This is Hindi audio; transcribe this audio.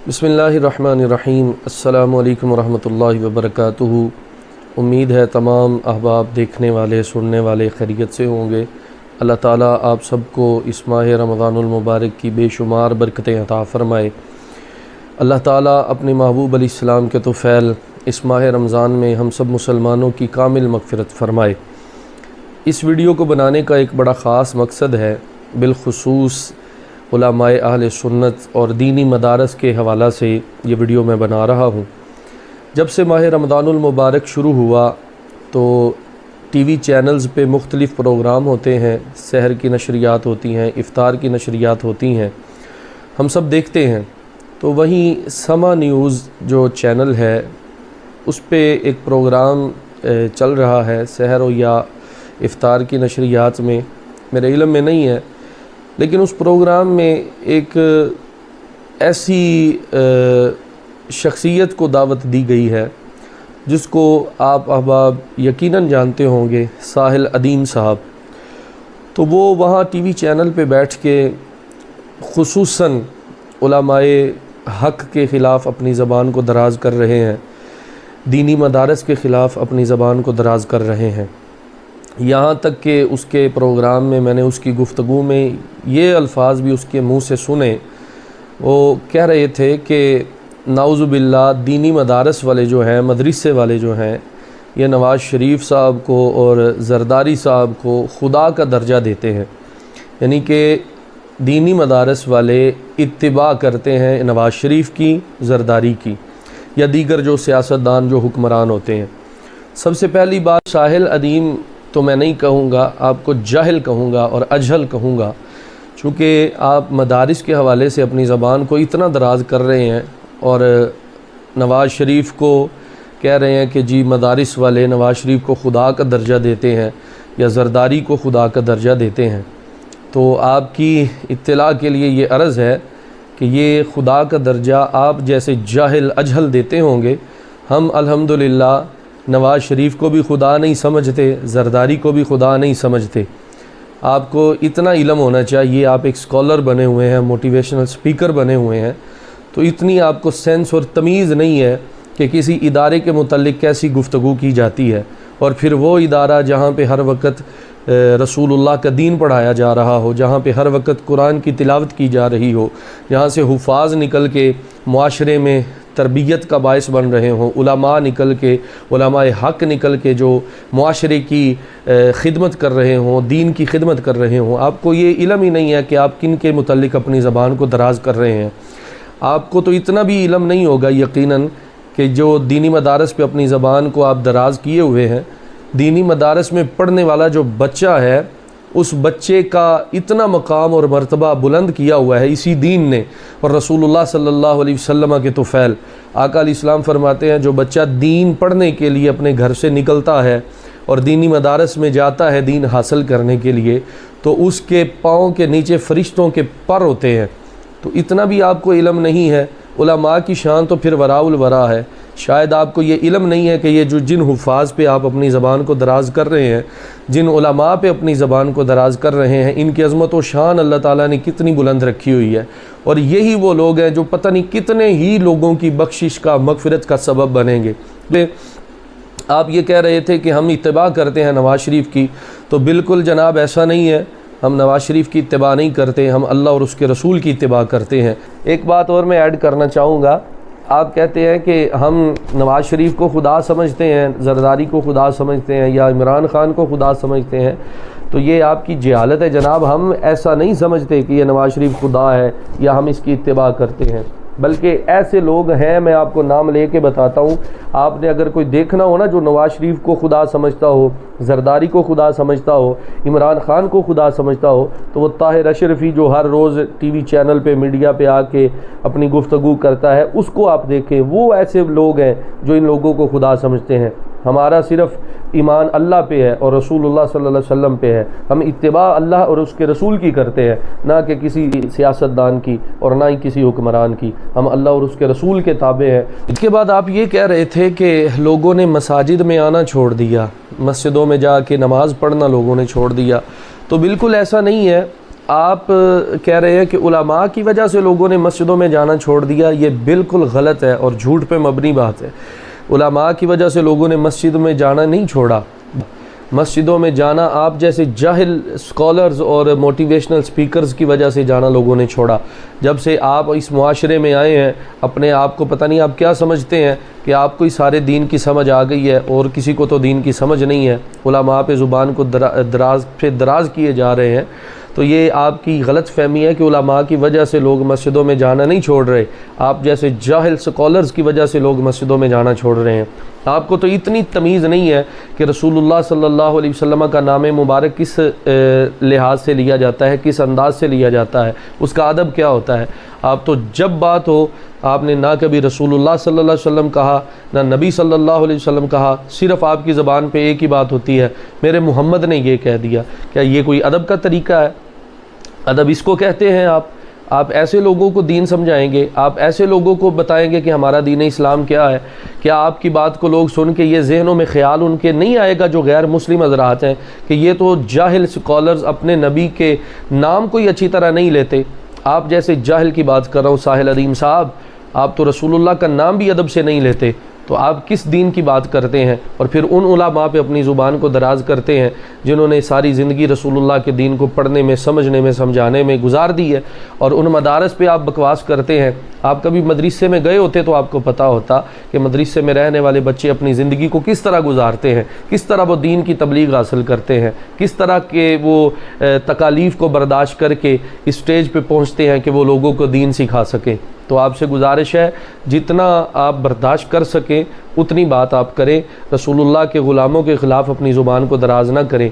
बिस्मिल्लाहिर्रहमानिर्रहीम। अस्सलामु अलैकुम वरहमतुल्लाहि वबरकातुहू। उम्मीद है तमाम अहबाब देखने वाले सुनने वाले खैरियत से होंगे। अल्लाह ताला आप सबको इस माह रमज़ानुल मुबारक की बेशुमार बरकतें अता फ़रमाए। अल्लाह ताला अपने महबूब अलैहिस्सलाम के तोफ़ैल इस माह रमज़ान में हम सब मुसलमानों की कामिल मग़फ़िरत फ़रमाए। इस वीडियो को बनाने का एक बड़ा ख़ास मकसद है, बिलख़ुसूस उलमाए अहले सुन्नत और दीनी मदारस के हवाला से ये वीडियो मैं बना रहा हूँ। जब से माह रमज़ानुल मुबारक शुरू हुआ तो टीवी चैनल्स पे मुख्तलिफ़ प्रोग्राम होते हैं, सहर की नशरियात होती हैं, इफ़्तार की नशरियात होती हैं, हम सब देखते हैं। तो वहीं समा न्यूज़ जो चैनल है उस पे एक प्रोग्राम चल रहा है सहर या इफ़्तार की नशरियात में, मेरे इल्म में नहीं है, लेकिन उस प्रोग्राम में एक ऐसी शख्सियत को दावत दी गई है जिसको आप अहबाब यकीनन जानते होंगे, साहिल अदीम साहब। तो वो वहाँ टीवी चैनल पे बैठ के खुसूसन उलमाए हक़ के ख़िलाफ़ अपनी ज़बान को दराज़ कर रहे हैं, दीनी मदारस के ख़िलाफ़ अपनी ज़बान को दराज़ कर रहे हैं। यहाँ तक कि उसके प्रोग्राम में मैंने उसकी गुफ्तगू में ये अल्फाज भी उसके मुँह से सुने। वो कह रहे थे कि नाउज़ुबिल्लाह दीनी मदारस वाले जो हैं, मदरसे वाले जो हैं, ये नवाज़ शरीफ साहब को और ज़रदारी साहब को खुदा का दर्जा देते हैं। यानी कि दीनी मदारस वाले इत्तिबा करते हैं नवाज़ शरीफ की, ज़रदारी की या दीगर जो सियासतदान जो हुक्मरान होते हैं। सबसे पहली बात, साहिल अदीम तो मैं नहीं कहूँगा, आपको जाहिल कहूँगा और अजहल कहूँगा, चूँकि आप मदारिस के हवाले से अपनी ज़बान को इतना दराज कर रहे हैं और नवाज़ शरीफ को कह रहे हैं कि जी मदारिस वाले नवाज़ शरीफ को खुदा का दर्जा देते हैं या ज़रदारी को खुदा का दर्जा देते हैं। तो आपकी इत्तला के लिए ये अर्ज़ है कि ये खुदा का दर्जा आप जैसे जाहिल अजहल देते होंगे। हम अल्हम्दुलिल्लाह नवाज़ शरीफ को भी खुदा नहीं समझते, ज़रदारी को भी खुदा नहीं समझते। आपको इतना इल्म होना चाहिए, आप एक स्कॉलर बने हुए हैं, मोटिवेशनल स्पीकर बने हुए हैं, तो इतनी आपको सेंस और तमीज़ नहीं है कि किसी इदारे के मुतल्लिक़ कैसी गुफ्तगू की जाती है और फिर वो इदारा जहाँ पे हर वक्त रसूलुल्लाह का दीन पढ़ाया जा रहा हो, जहाँ पे हर वक्त कुरान की तिलावत की जा रही हो, जहाँ से हुफ़ाज़ निकल के मुआशरे में तरबियत का बायस बन रहे हों, उलमा निकल के, उलमाए हक़ निकल के जो मुआशरे की खिदमत कर रहे हों, दीन की खिदमत कर रहे हों, आपको ये इल्म ही नहीं है कि आप किन के मुतल्लिक़ अपनी ज़बान को दराज़ कर रहे हैं। आपको तो इतना भी इल्म नहीं होगा यकीनन कि जो दीनी मदारस पे अपनी ज़बान को आप दराज़ किए हुए हैं, दीनी मदारस में पढ़ने वाला जो बच्चा है उस बच्चे का इतना मकाम और मर्तबा बुलंद किया हुआ है इसी दीन ने और रसूलुल्लाह सल्लल्लाहु अलैहि वसल्लम के तोफ़ैल। आका अलैहिस्सलाम फरमाते हैं, जो बच्चा दीन पढ़ने के लिए अपने घर से निकलता है और दीनी मदारस में जाता है दीन हासिल करने के लिए, तो उसके पाँव के नीचे फ़रिश्तों के पर होते हैं। तो इतना भी आपको इल्म नहीं है। उलमा की शान तो फिर वराउल वरा है। शायद आपको ये इल्म नहीं है कि ये जो जिन हुफ़ाज़ पे आप अपनी ज़बान को दराज़ कर रहे हैं, जिन उलमा पे अपनी ज़बान को दराज़ कर रहे हैं, इनकी अज़मत व शान अल्लाह ताला ने कितनी बुलंद रखी हुई है। और यही वो लोग हैं जो पता नहीं कितने ही लोगों की बख्शिश का, मग़फ़िरत का सबब बनेंगे। आप ये कह रहे थे कि हम इत्तिबा करते हैं नवाज़ शरीफ की, तो बिल्कुल जनाब ऐसा नहीं है। हम नवाज़ शरीफ की इत्तिबा नहीं करते, हम अल्लाह और उसके रसूल की इत्तिबा करते हैं। एक बात और मैं ऐड करना चाहूँगा, आप कहते हैं कि हम नवाज़ शरीफ को खुदा समझते हैं, ज़रदारी को खुदा समझते हैं या इमरान ख़ान को खुदा समझते हैं, तो ये आपकी जहालत है जनाब। हम ऐसा नहीं समझते कि ये नवाज़ शरीफ खुदा है या हम इसकी इत्तिबा करते हैं, बल्कि ऐसे लोग हैं, मैं आपको नाम लेके बताता हूँ। आपने अगर कोई देखना हो ना जो नवाज़ शरीफ को खुदा समझता हो, ज़रदारी को खुदा समझता हो, इमरान ख़ान को खुदा समझता हो, तो वो ताहिर अशरफी जो हर रोज़ टीवी चैनल पे मीडिया पे आके अपनी गुफ्तगू करता है, उसको आप देखें। वो ऐसे लोग हैं जो इन लोगों को खुदा समझते हैं। हमारा सिर्फ़ ईमान अल्लाह पे है और रसूलुल्लाह सल्लल्लाहु अलैहि वसल्लम पे है। हम इत्तिबा अल्लाह और उसके रसूल की करते हैं, ना कि किसी सियासतदान की और ना ही किसी हुक्मरान की। हम अल्लाह और उसके रसूल के ताबे हैं। इसके बाद आप ये कह रहे थे कि लोगों ने मसाजिद में आना छोड़ दिया, मस्जिदों में जाके नमाज़ पढ़ना लोगों ने छोड़ दिया। तो बिल्कुल ऐसा नहीं है। आप कह रहे हैं कि उलमा की वजह से लोगों ने मस्जिदों में जाना छोड़ दिया, ये बिल्कुल गलत है और झूठ पे मबनी बात है। उलमा की वजह से लोगों ने मस्जिद में जाना नहीं छोड़ा। मस्जिदों में जाना आप जैसे जाहिल स्कॉलर्स और मोटिवेशनल स्पीकर्स की वजह से जाना लोगों ने छोड़ा। जब से आप इस मुआशरे में आए हैं, अपने आप को पता नहीं आप क्या समझते हैं कि आपको ही सारे दीन की समझ आ गई है, और किसी को तो दीन की समझ नहीं है। उलमा पे ज़ुबान को दराज किए जा रहे हैं। तो ये आपकी गलत फहमी है कि उलमा की वजह से लोग मस्जिदों में जाना नहीं छोड़ रहे, आप जैसे जाहिल स्कॉलर्स की वजह से लोग मस्जिदों में जाना छोड़ रहे हैं। आपको तो इतनी तमीज़ नहीं है कि रसूलुल्लाह सल्लल्लाहु अलैहि वसल्लम का नाम मुबारक किस लिहाज से लिया जाता है, किस अंदाज से लिया जाता है, उसका अदब क्या होता है। आप तो जब बात हो, आपने ना कभी रसूलुल्लाह सल्लल्लाहु अलैहि वसल्लम कहा, ना नबी सल्लल्लाहु अलैहि वसल्लम कहा, सिर्फ़ आपकी ज़बान पे एक ही बात होती है, मेरे मोहम्मद ने ये कह दिया। क्या ये कोई अदब का तरीका है? अदब इसको कहते हैं आप ऐसे लोगों को दीन समझाएंगे, आप ऐसे लोगों को बताएंगे कि हमारा दीन इस्लाम क्या है। क्या आपकी बात को लोग सुन के ये जहनों में ख्याल उनके नहीं आएगा जो गैर मुस्लिम हज़रात हैं कि ये तो जाहिल स्कॉलर्स अपने नबी के नाम को ही अच्छी तरह नहीं लेते। आप जैसे जाहिल की बात कर रहा हूँ साहिल अदीम साहब, आप तो रसूलुल्लाह का नाम भी अदब से नहीं लेते, तो आप किस दीन की बात करते हैं? और फिर उन उलमा पे अपनी ज़ुबान को दराज करते हैं जिन्होंने सारी ज़िंदगी रसूलुल्लाह के दीन को पढ़ने में, समझने में, समझाने में गुजार दी है, और उन मदारस पे आप बकवास करते हैं। आप कभी मदरसे में गए होते तो आपको पता होता कि मदरसे में रहने वाले बच्चे अपनी ज़िंदगी को किस तरह गुजारते हैं, किस तरह वो दीन की तबलीग हासिल करते हैं, किस तरह के वो तकालीफ़ को बर्दाश्त करके इस स्टेज पे पहुँचते हैं कि वो लोगों को दीन सिखा सकें। तो आपसे गुजारिश है, जितना आप बर्दाश्त कर सकें उतनी बात आप करें। रसूलुल्लाह के ग़ुलामों के ख़िलाफ़ अपनी ज़ुबान को दराज ना करें।